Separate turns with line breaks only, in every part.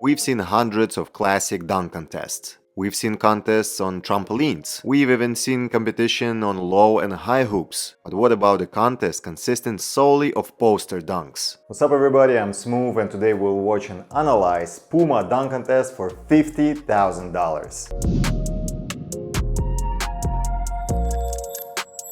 We've seen hundreds of classic dunk contests. We've seen contests on trampolines. We've even seen competition on low and high hoops. But what about a contest consisting solely of poster dunks?
What's up everybody, I'm Smoove and today we'll watch and analyze Puma dunk contest for $50,000.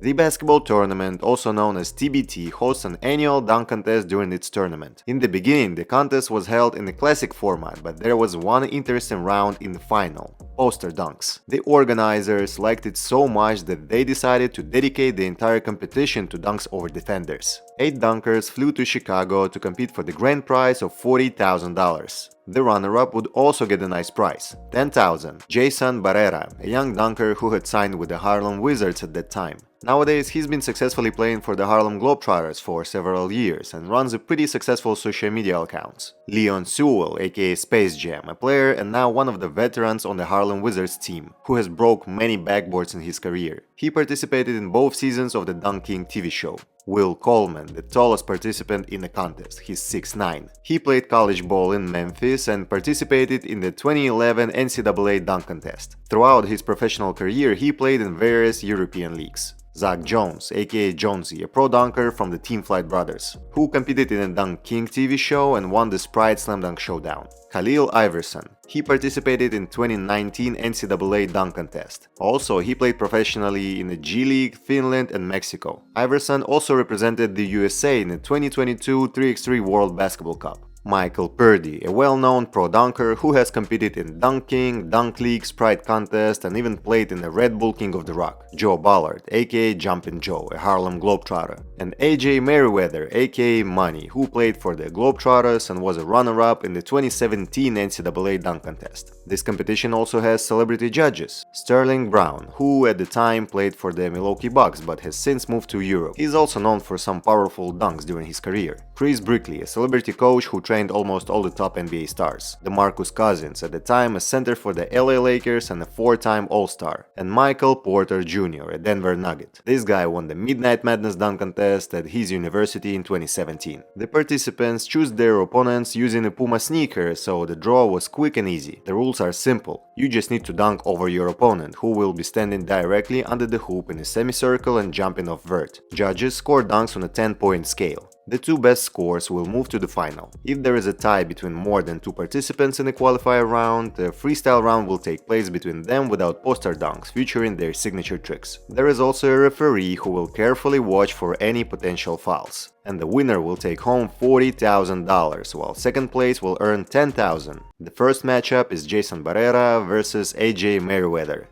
The basketball tournament, also known as TBT, hosts an annual dunk contest during its tournament. In the beginning, the contest was held in a classic format, but there was one interesting round in the final: poster dunks. The organizers liked it so much that they decided to dedicate the entire competition to dunks over defenders. 8 dunkers flew to Chicago to compete for the grand prize of $40,000. The runner-up would also get a nice prize, $10,000. Jason Barrera, a young dunker who had signed with the Harlem Wizards at that time. Nowadays, he's been successfully playing for the Harlem Globetrotters for several years and runs a pretty successful social media accounts. Leon Sewell, aka Space Jam, a player and now one of the veterans on the Harlem Wizards team, who has broke many backboards in his career. He participated in both seasons of the Dunk King TV show. Will Coleman, the tallest participant in the contest, he's 6'9". He played college ball in Memphis and participated in the 2011 NCAA dunk contest. Throughout his professional career, he played in various European leagues. Zach Jones, aka Jonesy, a pro dunker from the Team Flight brothers, who competed in the Dunk King TV show and won the Sprite Slam Dunk Showdown. Khalil Iverson. He participated in 2019 NCAA dunk contest. Also, he played professionally in the G League, Finland and Mexico. Iverson also represented the USA in the 2022 3x3 World Basketball Cup. Michael Purdie, a well-known pro dunker who has competed in Dunk King, Dunk League, Sprite Contest and even played in the Red Bull King of the Rock. Joe Ballard, aka Jumpin' Joe, a Harlem Globetrotter. And AJ Merriweather, aka Money, who played for the Globetrotters and was a runner-up in the 2017 NCAA dunk contest. This competition also has celebrity judges. Sterling Brown, who at the time played for the Milwaukee Bucks but has since moved to Europe. He's also known for some powerful dunks during his career. Chris Brickley, a celebrity coach who trained almost all the top NBA stars. DeMarcus Cousins, at the time a center for the LA Lakers and a 4-time All-Star. And Michael Porter Jr., a Denver Nugget. This guy won the Midnight Madness dunk contest at his university in 2017. The participants choose their opponents using a Puma sneaker, so the draw was quick and easy. The rules are simple. You just need to dunk over your opponent, who will be standing directly under the hoop in a semicircle and jumping off vert. Judges score dunks on a 10-point scale. The 2 best scores will move to the final. If there is a tie between more than 2 participants in the qualifier round, a freestyle round will take place between them without poster dunks featuring their signature tricks. There is also a referee who will carefully watch for any potential fouls. And the winner will take home $40,000, while second place will earn $10,000. The first matchup is Jason Barrera versus AJ Merriweather.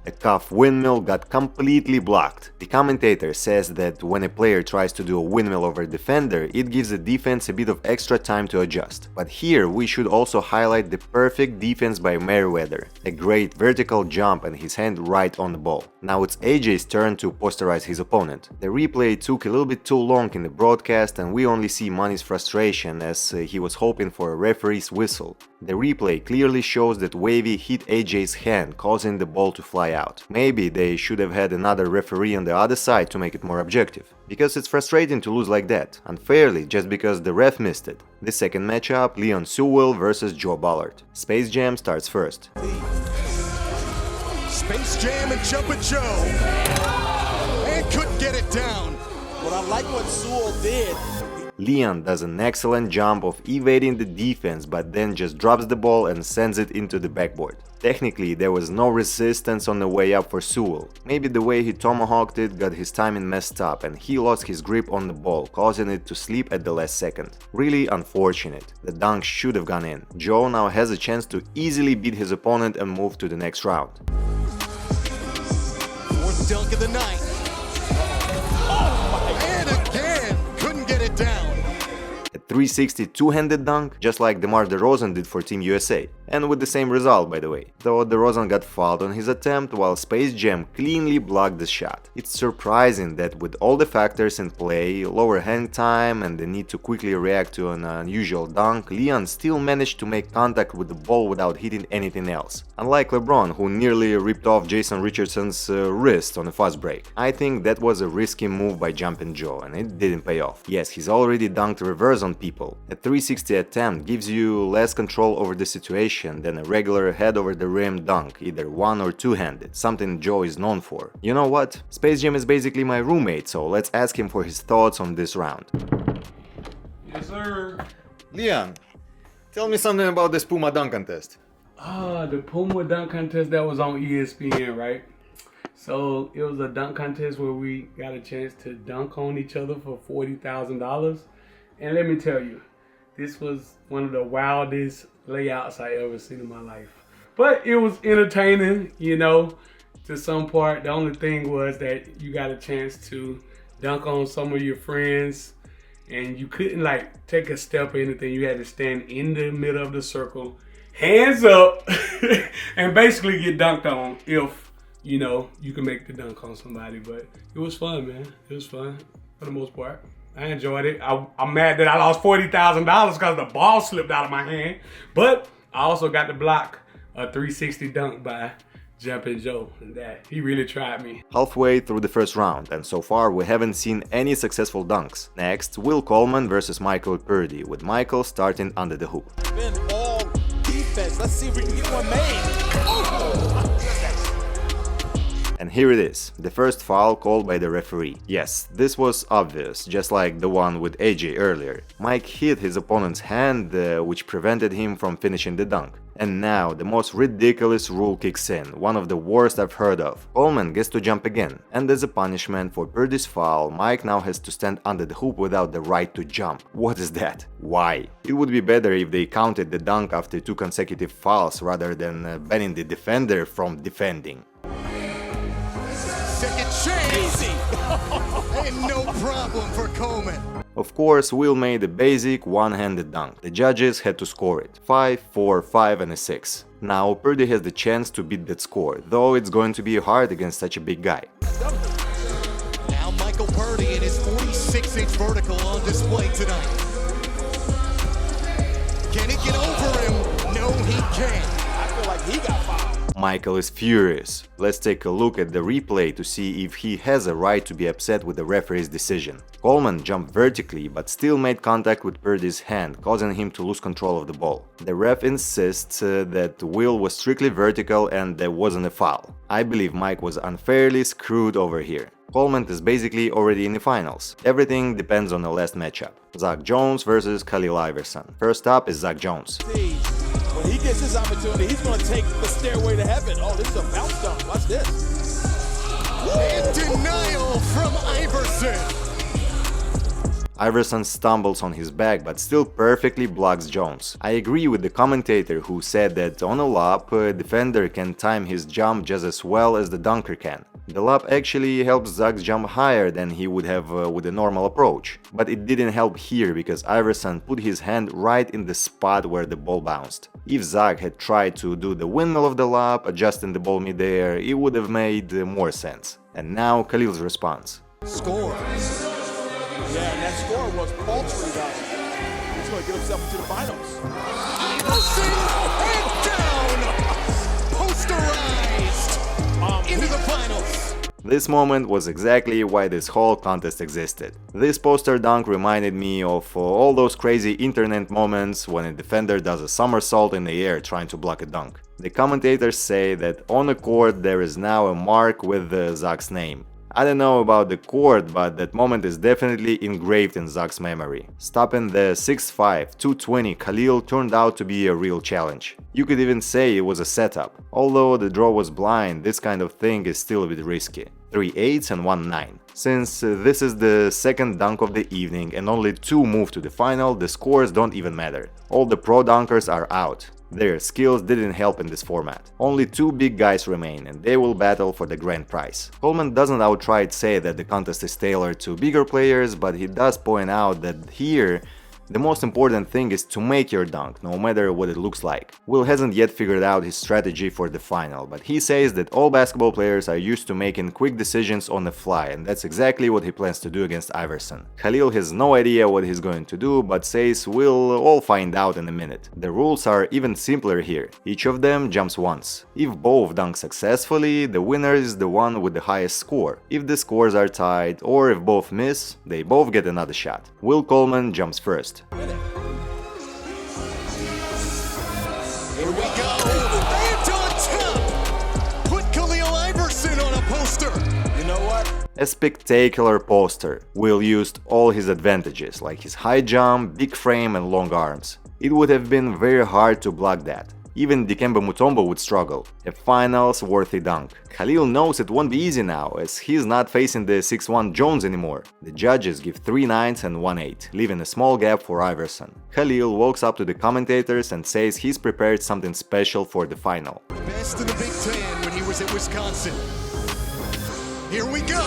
A cuff windmill got completely blocked. The commentator says that when a player tries to do a windmill over a defender, it gives the defense a bit of extra time to adjust. But here we should also highlight the perfect defense by Merriweather. A great vertical jump and his hand right on the ball. Now it's AJ's turn to posterize his opponent. The replay took a little bit too long in the broadcast and we only see Money's frustration as he was hoping for a referee's whistle. The replay clearly shows that Wavy hit AJ's hand, causing the ball to fly out. Maybe they should have had another referee on the other side to make it more objective. Because it's frustrating to lose like that, unfairly, just because the ref missed it. The second matchup, Leon Sewell versus Joe Ballard. Space Jam starts first.
Space Jam and Jumpin' Joe. And couldn't get it down.
But I like what Sewell did.
Leon does an excellent job of evading the defense but then just drops the ball and sends it into the backboard. Technically, there was no resistance on the way up for Sewell. Maybe the way he tomahawked it got his timing messed up and he lost his grip on the ball, causing it to slip at the last second. Really unfortunate. The dunk should have gone in. Joe now has a chance to easily beat his opponent and move to the next round.
Fourth dunk of the night. And again, couldn't get it down.
A 360 two-handed dunk, just like DeMar DeRozan did for Team USA. and with the same result, by the way, though DeRozan got fouled on his attempt while Space Jam cleanly blocked the shot. It's surprising that with all the factors in play, lower hang time and the need to quickly react to an unusual dunk, Leon still managed to make contact with the ball without hitting anything else. Unlike LeBron, who nearly ripped off Jason Richardson's wrist on a fast break. I think that was a risky move by Jumpin' Joe, and it didn't pay off. Yes, he's already dunked reverse on people. A 360 attempt gives you less control over the situation than a regular head over the rim dunk, either one or two-handed, something Joe is known for. You know what? Space Jam is basically my roommate, so let's ask him for his thoughts on this round.
Yes, sir.
Leon, tell me something about this Puma dunk contest.
The Puma dunk contest that was on ESPN, right? So it was a dunk contest where we got a chance to dunk on each other for $40,000. And let me tell you, this was one of the wildest layouts I ever seen in my life. But it was entertaining, you know, to some part. The only thing was that you got a chance to dunk on some of your friends and you couldn't like take a step or anything. You had to stand in the middle of the circle, hands up, and basically get dunked on if, you know, you can make the dunk on somebody. But it was fun, man. It was fun for the most part. I enjoyed it. I'm mad that I lost $40,000 because the ball slipped out of my hand. But I also got to block a 360 dunk by Jumpin' Joe, and that he really tried me.
Halfway through the first round, and so far we haven't seen any successful dunks. Next, Will Coleman versus Michael Purdie, with Michael starting under the hoop.
Been all defense. Let's see if we can get one made. Oh!
And here it is, the first foul called by the referee. Yes, this was obvious, just like the one with AJ earlier. Mike hit his opponent's hand, which prevented him from finishing the dunk. And now, the most ridiculous rule kicks in, one of the worst I've heard of. Coleman gets to jump again, and as a punishment for Purdie's foul, Mike now has to stand under the hoop without the right to jump. What is that? Why? It would be better if they counted the dunk after 2 consecutive fouls rather than banning the defender from defending.
Second chance.
Easy.
And no problem for Coleman.
Of course, Will made a basic one-handed dunk. The judges had to score it. 5, 4, 5 and a 6. Now Purdie has the chance to beat that score, though it's going to be hard against such a big guy.
Now Michael Purdie and his 46-inch vertical on display tonight. Can he get over him? No, he can't.
I feel like he got fouled.
Michael is furious. Let's take a look at the replay to see if he has a right to be upset with the referee's decision. Coleman jumped vertically but still made contact with Purdie's hand, causing him to lose control of the ball. The ref insists that Will was strictly vertical and there wasn't a foul. I believe Mike was unfairly screwed over here. Coleman is basically already in the finals. Everything depends on the last matchup. Zach Jones versus Khalil Iverson. First up is Zach Jones.
When he gets his opportunity, he's going to take the stairway to heaven. Oh, this is a bounce dunk. Watch this.
And denial from Iverson.
Iverson stumbles on his back but still perfectly blocks Jones. I agree with the commentator who said that on a lob, a defender can time his jump just as well as the dunker can. The lob actually helps Zach jump higher than he would have with a normal approach. But it didn't help here because Iverson put his hand right in the spot where the ball bounced. If Zach had tried to do the windmill of the lob, adjusting the ball midair, it would have made more sense. And now Khalil's response.
Score.
Yeah, and that score was paltry, though. He's going to get himself into the finals.
Iverson and down. Posterized into the finals.
This moment was exactly why this whole contest existed. This poster dunk reminded me of all those crazy internet moments when a defender does a somersault in the air trying to block a dunk. The commentators say that on the court there is now a mark with Zach's name. I don't know about the court, but that moment is definitely engraved in Zach's memory. Stopping the 6'5", 220 Khalil turned out to be a real challenge. You could even say it was a setup. Although the draw was blind, this kind of thing is still a bit risky. 3 8s and 1 9. Since this is the second dunk of the evening and only 2 move to the final, the scores don't even matter. All the pro dunkers are out. Their skills didn't help in this format. Only 2 big guys remain and they will battle for the grand prize. Coleman doesn't outright say that the contest is tailored to bigger players, but he does point out that here The most important thing is to make your dunk, no matter what it looks like. Will hasn't yet figured out his strategy for the final, but he says that all basketball players are used to making quick decisions on the fly, and that's exactly what he plans to do against Iverson. Khalil has no idea what he's going to do, but says we'll all find out in a minute. The rules are even simpler here. Each of them jumps once. If both dunk successfully, the winner is the one with the highest score. If the scores are tied, or if both miss, they both get another shot. Will Coleman jumps first.
Here we go. And on top. Put Khalil Iverson on a poster.
You know what?
A spectacular poster. Will used all his advantages, like his high jump, big frame and long arms. It would have been very hard to block that. Even Dikembe Mutombo would struggle. A finals-worthy dunk. Khalil knows it won't be easy now, as he's not facing the 6'1 Jones anymore. The judges give 3 9s and 1 8, leaving a small gap for Iverson. Khalil walks up to the commentators and says he's prepared something special for the final.
Best in the Big Ten when he was at Wisconsin. Here we go.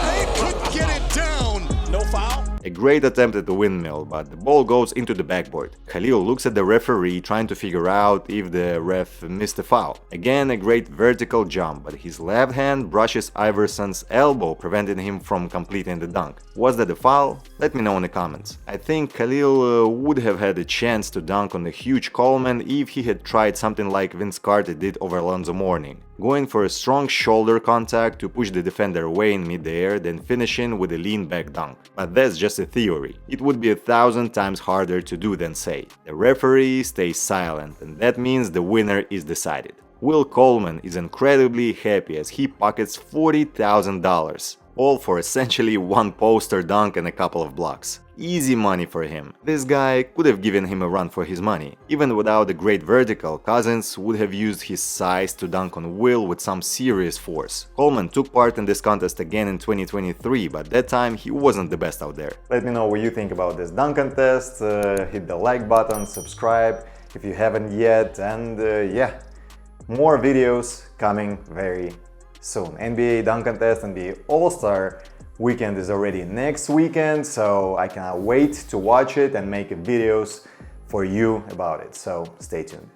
They couldn't get it down.
No foul?
A great attempt at the windmill, but the ball goes into the backboard. Khalil looks at the referee trying to figure out if the ref missed a foul. Again, a great vertical jump, but his left hand brushes Iverson's elbow, preventing him from completing the dunk. Was that a foul? Let me know in the comments. I think Khalil would have had a chance to dunk on the huge Coleman if he had tried something like Vince Carter did over Alonzo Mourning, going for a strong shoulder contact to push the defender away in midair, then finishing with a lean back dunk. But that's just a theory. It would be 1,000 times harder to do than say. The referee stays silent, and that means the winner is decided. Will Coleman is incredibly happy as he pockets $40,000, all for essentially one poster dunk and a couple of blocks. Easy money for him. This guy could have given him a run for his money. Even without a great vertical, Cousins would have used his size to dunk on Will with some serious force. Coleman took part in this contest again in 2023, but that time he wasn't the best out there.
Let me know what you think about this dunk contest. Hit the like button, subscribe if you haven't yet, and yeah, more videos coming very soon. NBA dunk contest, NBA All-Star weekend is already next weekend, so I cannot wait to watch it and make videos for you about it, so stay tuned.